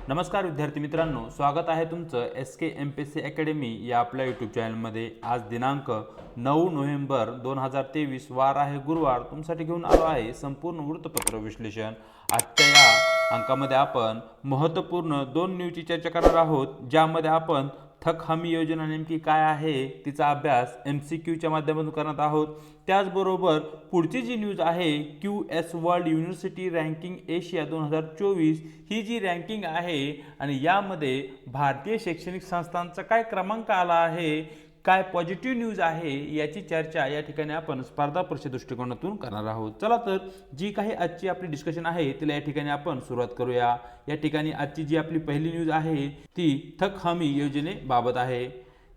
नमस्कार विद्यार्थी मित्रांनो, स्वागत आहे तुमचं SK MPSC अकॅडमी या आपल्या यूट्यूब चॅनलमध्ये। आज दिनांक 9 नोव्हेंबर 2023 वार आहे गुरुवार। तुमच्यासाठी घेऊन आलो आहे संपूर्ण वृत्तपत्र विश्लेषण। आजच्या या अंकामध्ये आपण महत्त्वपूर्ण 2 न्यूजची चर्चा करणार आहोत, ज्यामध्ये आपण थक हमी योजना नेमकी काय आहे तिचा अभ्यास MCQच्या माध्यमातून करणार आहोत। त्याचबरोबर पुढची जी न्यूज आहे QS world university ranking Asia 2024 ही जी रँकिंग आहे आणि यामध्ये भारतीय शैक्षणिक संस्थांचा काय क्रमांक आला आहे, काय पॉझिटिव्ह न्यूज आहे याची चर्चा या ठिकाणी आपण स्पर्धा परीक्षा दृष्टिकोनातून करणार आहोत। चला तर जी काही आजची आपली डिस्कशन आहे तिला या ठिकाणी आपण सुरुवात करूया। या ठिकाणी आजची जी आपली पहिली न्यूज आहे ती थक हमी योजनेबाबत आहे।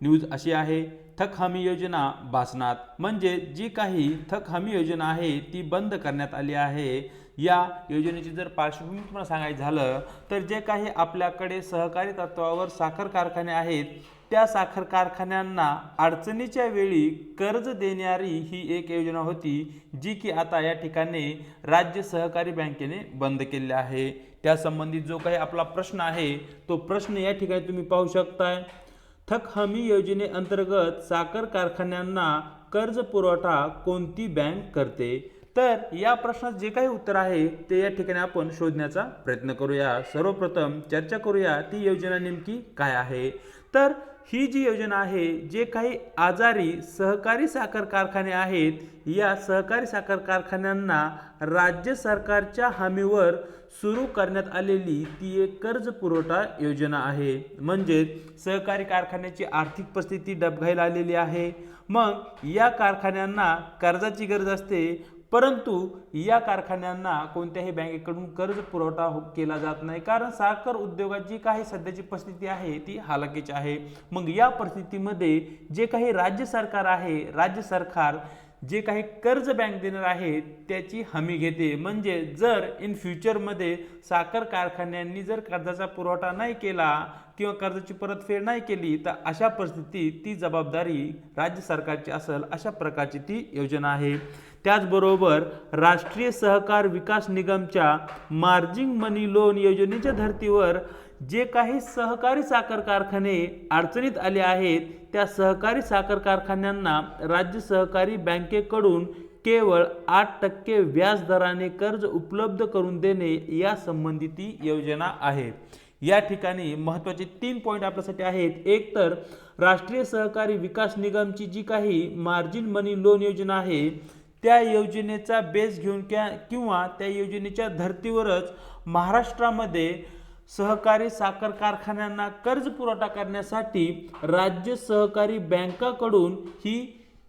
न्यूज अशी आहे, थक हमी योजना भासणार, म्हणजे जी काही थक हमी योजना आहे ती बंद करण्यात आली आहे। या योजनेची जर पार्श्वभूमी तुम्हाला सांगायचं झालं तर जे काही आपल्याकडे सहकारी तत्वावर साखर कारखाने आहेत त्या साखर कारखान्यांना अडचणीच्या वेळी कर्ज देणारी ही एक योजना होती, जी की आता या ठिकाणी राज्य सहकारी बँकेने बंद केली आहे। त्या संबंधित जो काही आपला प्रश्न आहे तो प्रश्न या ठिकाणी तुम्ही पाहू शकताय। थक हमी योजनेअंतर्गत साखर कारखान्यांना कर्ज पुरवठा कोणती बँक करते? तर या प्रश्नात जे काही उत्तर आहे ते या ठिकाणी आपण शोधण्याचा प्रयत्न करूया। सर्वप्रथम चर्चा करूया ती योजना नेमकी काय आहे। तर ही जी योजना आहे, जे काही आजारी सहकारी साखर कारखाने आहेत या सहकारी साखर कारखान्यांना राज्य सरकारच्या हमीवर सुरू करण्यात आलेली ती एक कर्ज पुरवठा योजना आहे। म्हणजे सहकारी कारखान्याची आर्थिक परिस्थिती डबघाईला आलेली आहे, मग या कारखान्यांना कर्जाची गरज असते, परंतु या कारखान्यांना कोणत्याही बँकेकडून कर्ज पुरवठा केला जात नाही, कारण साखर उद्योगाची काही सध्याची परिस्थिती आहे ती हालाकीची आहे। मग या परिस्थितीमध्ये जे काही राज्य सरकार आहे, राज्य सरकार जे काही कर्ज बँक देणार आहे त्याची हमी घेते। म्हणजे जर इन फ्युचरमध्ये साखर कारखान्यांनी जर कर्जाचा पुरवठा नाही केला किंवा कर्जाची परतफेड नाही केली तर अशा परिस्थितीत ती जबाबदारी राज्य सरकारची असेल, अशा प्रकारची ती योजना आहे। त्याचबरोबर राष्ट्रीय सहकार विकास निगमच्या मार्जिन मनी लोन योजनेच्या धर्तीवर जे काही सहकारी साखर कारखाने अडचणीत आले आहेत त्या सहकारी साखर कारखान्यांना राज्य सहकारी बँकेकडून केवळ 8% व्याज दराने कर्ज उपलब्ध करून देणे या संबंधित योजना आहे। या ठिकाणी महत्त्वाचे 3 पॉइंट आपल्यासाठी आहेत। एक तर राष्ट्रीय सहकारी विकास निगमची जी काही मार्जिन मनी लोन योजना आहे त्या योजनेचा बेस घेऊन किंवा त्या योजनेच्या धर्तीवरच महाराष्ट्रामध्ये सहकारी साखर कारखान्यांना कर्ज पुरवठा करण्यासाठी राज्य सहकारी बँकाकडून ही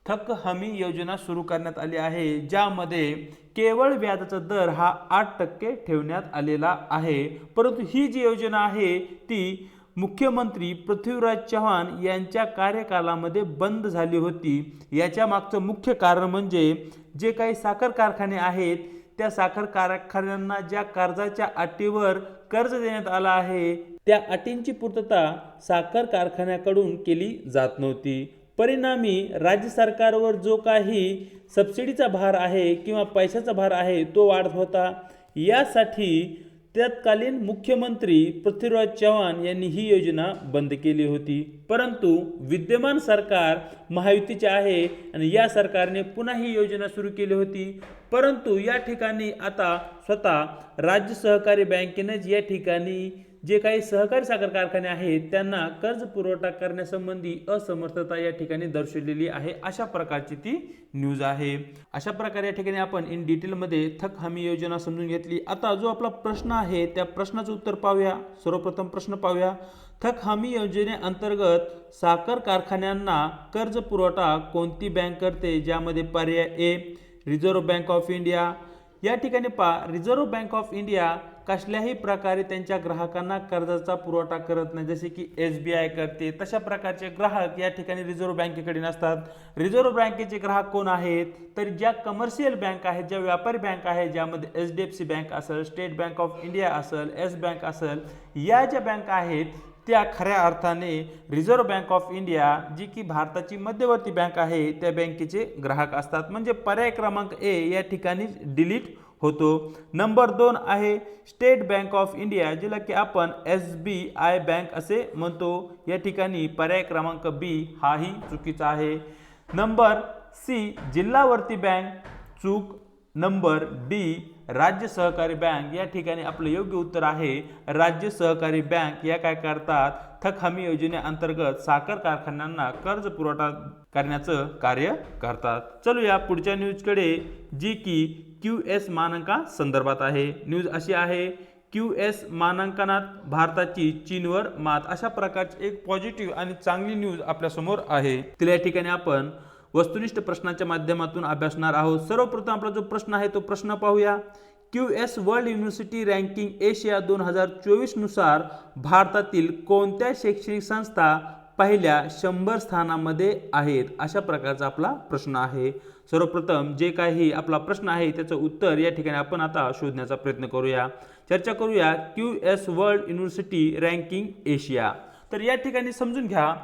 थक हमी योजना सुरू करण्यात आली आहे, ज्यामध्ये केवळ व्याजाचा दर हा 8% ठेवण्यात आलेला आहे। परंतु ही जी योजना आहे ती मुख्यमंत्री पृथ्वीराज चव्हाण यांच्या कार्यकालामध्ये बंद झाली होती। याच्या मागचं मुख्य कारण म्हणजे जे काही साखर कारखाने आहेत त्या साखर कारखान्यांना ज्या कर्जाच्या अटीवर कर्ज देण्यात आला आहे त्या अटींची पूर्तता साखर कारखान्याकडून केली जात नव्हती। परिणामी राज्य सरकारवर जो काही सबसिडीचा भार आहे किंवा पैशाचा भार आहे तो वाढत होता। यासाठी तत्कालीन मुख्यमंत्री पृथ्वीराज चव्हाण यांनी ही योजना बंद केली होती। परंतु विद्यमान सरकार महायुतीचे आहे आणि या सरकारने पुन्हा ही योजना सुरू केली होती। परंतु या ठिकाणी आता स्वतः राज्य सहकारी बँकेनेच या ठिकाणी जे काही सहकारी साखर कारखाने आहेत त्यांना कर्ज पुरवठा करण्यासंबंधी असमर्थता या ठिकाणी दर्शवलेली आहे। अशा प्रकारची ती न्यूज आहे। अशा प्रकारे या ठिकाणी आपण इन डिटेलमध्ये थक हमी योजना समजून घेतली। आता जो आपला प्रश्न आहे त्या प्रश्नाचं उत्तर पाहूया। सर्वप्रथम प्रश्न पाहूया, थक हमी योजनेअंतर्गत साखर कारखान्यांना कर्ज पुरवठा कोणती बँक करते? ज्यामध्ये पर्याय ए रिझर्व्ह बँक ऑफ इंडिया। या ठिकाणी रिझर्व्ह बँक ऑफ इंडिया कसल्याही प्रकारे त्यांच्या ग्राहकांना कर्जाचा पुरवठा करत नाही, जसे की SBI करते। तशा प्रकारचे ग्राहक या ठिकाणी रिझर्व्ह बँकेकडे नसतात। रिझर्व्ह बँकेचे ग्राहक कोण आहेत? तर ज्या कमर्शियल बँक आहेत, ज्या व्यापारी बँक आहेत, ज्यामध्ये HDFC बँक असेल, स्टेट बँक ऑफ इंडिया असेल, येस बँक असेल, या ज्या बँक आहेत त्या खऱ्या अर्थाने रिझर्व्ह बँक ऑफ इंडिया जी की भारताची मध्यवर्ती बँक आहे त्या बँकेचे ग्राहक असतात। म्हणजे पर्याय क्रमांक ए या ठिकाणी डिलीट होतो। नंबर 2 आहे स्टेट बँक ऑफ इंडिया, जिला की आपण SBI बँक असे म्हणतो। या ठिकाणी पर्याय क्रमांक बी हाही चुकीचा आहे। नंबर सी जिल्हावर्ती बँक, चूक। नंबर डी राज्य सहकारी बँक, या ठिकाणी आपलं योग्य उत्तर आहे राज्य सहकारी बँक। या काय करतात, थक हमी योजनेअंतर्गत साखर कारखान्यांना कर्ज पुरवठा करण्याचं कार्य करतात। चलूया पुढच्या न्यूजकडे, जी की QS मानांका संदर्भात आहे। न्यूज अशी आहे, QS मानांकनात भारताची चीनवर मात, अशा प्रकारची एक पॉझिटिव्ह आणि चांगली न्यूज आपल्या समोर आहे। तिला या ठिकाणी आपण वस्तुनिष्ठ प्रश्नाच्या माध्यमातून अभ्यासणार आहोत। सर्वप्रथम आपला जो प्रश्न आहे तो प्रश्न पाहूया। QS world university ranking Asia 2024 नुसार भारतातील कोणत्या शैक्षणिक संस्था पहिल्या 100 स्थानामध्ये आहेत, अशा प्रकारचा आपला प्रश्न आहे। सर्वप्रथम जे काही आपला प्रश्न आहे त्याचं उत्तर या ठिकाणी आपण आता शोधण्याचा प्रयत्न करूया, चर्चा करूया। QS world university ranking Asia, तर या ठिकाणी समजून घ्या,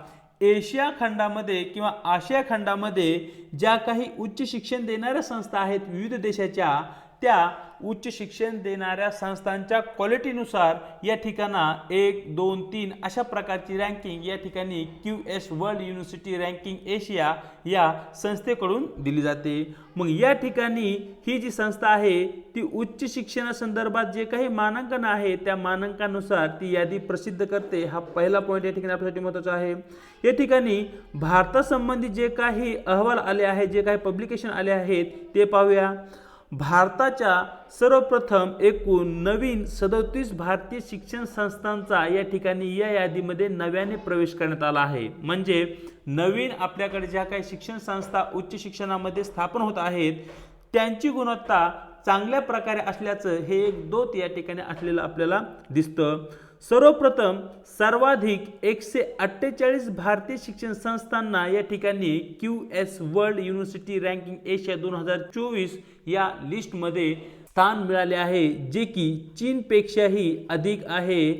एशिया खंडामध्ये किंवा आशिया खंडामध्ये ज्या काही उच्च शिक्षण देणाऱ्या संस्था आहेत विविध देशाच्या, त्या उच्च शिक्षण देणाऱ्या संस्थांच्या क्वालिटीनुसार या ठिकाणा 1, 2, 3 अशा प्रकारची रँकिंग या ठिकाणी QS world university ranking Asia या संस्थेकडून दिली जाते। मग या ठिकाणी ही जी संस्था आहे ती उच्च शिक्षणासंदर्भात जे काही मानांकन आहे त्या मानांकनानुसार ती यादी प्रसिद्ध करते। हा पहिला पॉईंट या ठिकाणी आपल्यासाठी महत्त्वाचा आहे। या ठिकाणी भारतासंबंधी जे काही अहवाल आले आहेत, जे काही पब्लिकेशन आले आहेत ते पाहूया। भारताच्या सर्वप्रथम एकूण नवीन 37 भारतीय शिक्षण संस्थांचा या ठिकाणी या यादीमध्ये नव्याने प्रवेश करण्यात आला आहे। म्हणजे नवीन आपल्याकडे ज्या काही शिक्षण संस्था उच्च शिक्षणामध्ये स्थापन होत आहेत त्यांची गुणवत्ता चांगल्या प्रकारे असल्याचं हे एक दोत या ठिकाणी असलेलं आपल्याला दिसतं। सर्वप्रथम सर्वाधिक 148 भारतीय शिक्षण संस्थांना या ठिकाणी QS world university ranking Asia 2024 या लिस्टमध्ये स्थान मिळाले आहे, जे की चीनपेक्षाही अधिक आहे।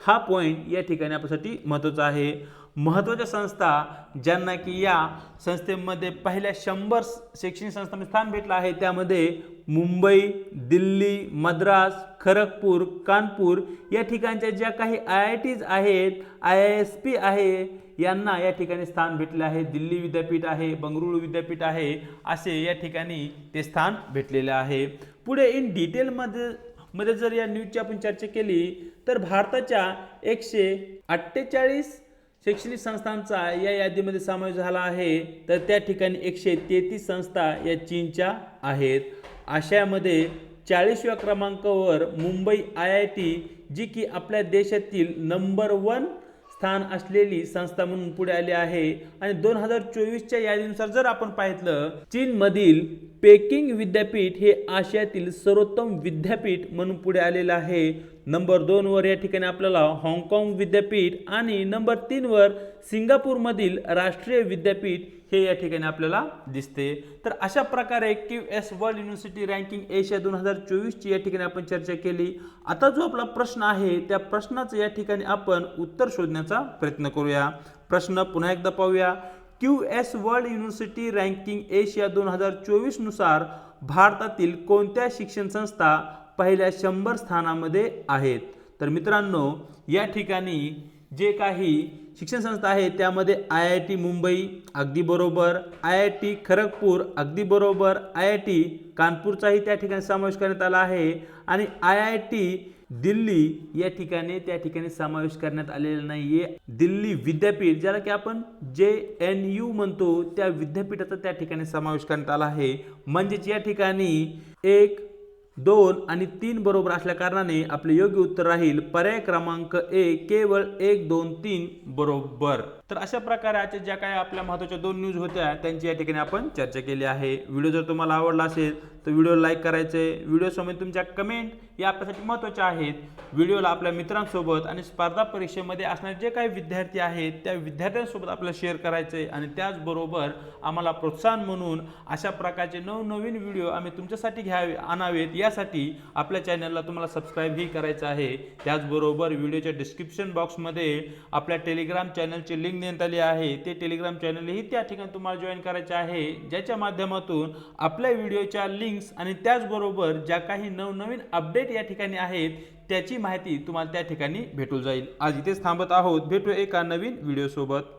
हा पॉईंट या ठिकाणी आपल्यासाठी महत्त्वाचा आहे। महत्त्वाच्या संस्था ज्यांना की या संस्थेमध्ये पहिल्या 100 शैक्षणिक संस्थांमध्ये स्थान भेटलं आहे त्यामध्ये मुंबई, दिल्ली, मद्रास, खरगपूर, कानपूर या ठिकाणच्या ज्या काही IITs आहेत, IISP आहे, यांना या ठिकाणी स्थान भेटले आहे। दिल्ली विद्यापीठ आहे, बंगळुरू विद्यापीठ आहे, असे या ठिकाणी ते स्थान भेटलेले आहे। पुढे इन डिटेलमध्ये जर या न्यूजची आपण चर्चा केली तर भारताच्या 148 शैक्षणिक संस्थांचा या यादीमध्ये समावेश झाला आहे, तर त्या ठिकाणी 133 संस्था या चीनच्या आहेत। आशियामध्ये 40व्या क्रमांकावर मुंबई IIT, जी की आपल्या देशातील नंबर 1 स्थान असलेली संस्था म्हणून पुढे आली आहे। आणि 2024च्या यादीनुसार जर आपण पाहिलं, चीनमधील पेकिंग विद्यापीठ हे आशियातील सर्वोत्तम विद्यापीठ म्हणून पुढे आलेलं आहे। नंबर 2 वर या ठिकाणी आपल्याला हाँगकाँग विद्यापीठ आणि नंबर 3 वर सिंगापूरमधील राष्ट्रीय विद्यापीठ हे या ठिकाणी आपल्याला दिसते। तर अशा प्रकारे QS world university ranking Asia 2024 ची या ठिकाणी आपण चर्चा केली। आता जो आपला प्रश्न आहे त्या प्रश्नाचं या ठिकाणी आपण उत्तर शोधण्याचा प्रयत्न करूया। प्रश्न पुन्हा एकदा पाहूया। QS world university ranking Asia 2024 नुसार भारतातील कोणत्या शिक्षण संस्था पहिल्या 100 स्थानामध्ये आहेत? तर मित्रांनो, या ठिकाणी जे काही शिक्षण संस्था आहेत त्यामध्ये IIT मुंबई अगदी बरोबर, IIT खरगपूर अगदी बरोबर, IIT कानपूरचाही त्या ठिकाणी समावेश करण्यात आला आहे आणि IIT दिल्ली या ठिकाणी त्या ठिकाणी समावेश करण्यात आलेला नाहीये। दिल्ली विद्यापीठ, ज्याला की आपण JNU म्हणतो, त्या विद्यापीठाचा त्या ठिकाणी समावेश करण्यात आला आहे। म्हणजेच या ठिकाणी 1, 2 आणि 3 बरोबर असल्या कारणाने आपले योग्य उत्तर राहील पर्याय क्रमांक A, केवळ 1, 2, 3 बरोबर। तर अशा प्रकारे आजच्या ज्या काही आपल्या महत्त्वाच्या 2 न्यूज होत्या त्यांची या ठिकाणी आपण चर्चा केली आहे। व्हिडिओ जर तुम्हाला आवडला असेल तर व्हिडिओ लाईक करायचे, व्हिडिओ समोर तुमच्या कमेंट या आपल्यासाठी महत्त्वाच्या आहेत। व्हिडिओला आपल्या मित्रांसोबत आणि स्पर्धा परीक्षेमध्ये असणारे जे काही विद्यार्थी आहेत त्या विद्यार्थ्यांसोबत आपल्याला शेअर करायचे आणि त्याचबरोबर आम्हाला प्रोत्साहन म्हणून अशा प्रकारचे नवनवीन व्हिडिओ आम्ही तुमच्यासाठी आणावेत यासाठी आपल्या चॅनलला तुम्हाला सबस्क्राईब ही करायचं आहे। त्याचबरोबर व्हिडिओच्या डिस्क्रिप्शन बॉक्समध्ये आपल्या टेलिग्राम चॅनलची लिंक देण्यात आली आहे, ते टेलिग्राम चॅनलही त्या ठिकाणी तुम्हाला जॉईन करायचे आहे, ज्याच्या माध्यमातून आपल्या व्हिडिओच्या लिंक्स आणि त्याचबरोबर ज्या काही नवनवीन अपडेट या ठिकाणी आहेत त्याची माहिती तुम्हाला त्या ठिकाणी भेटून जाईल। आज इथेच थांबत आहोत, भेटू एका नवीन व्हिडिओ सोबत।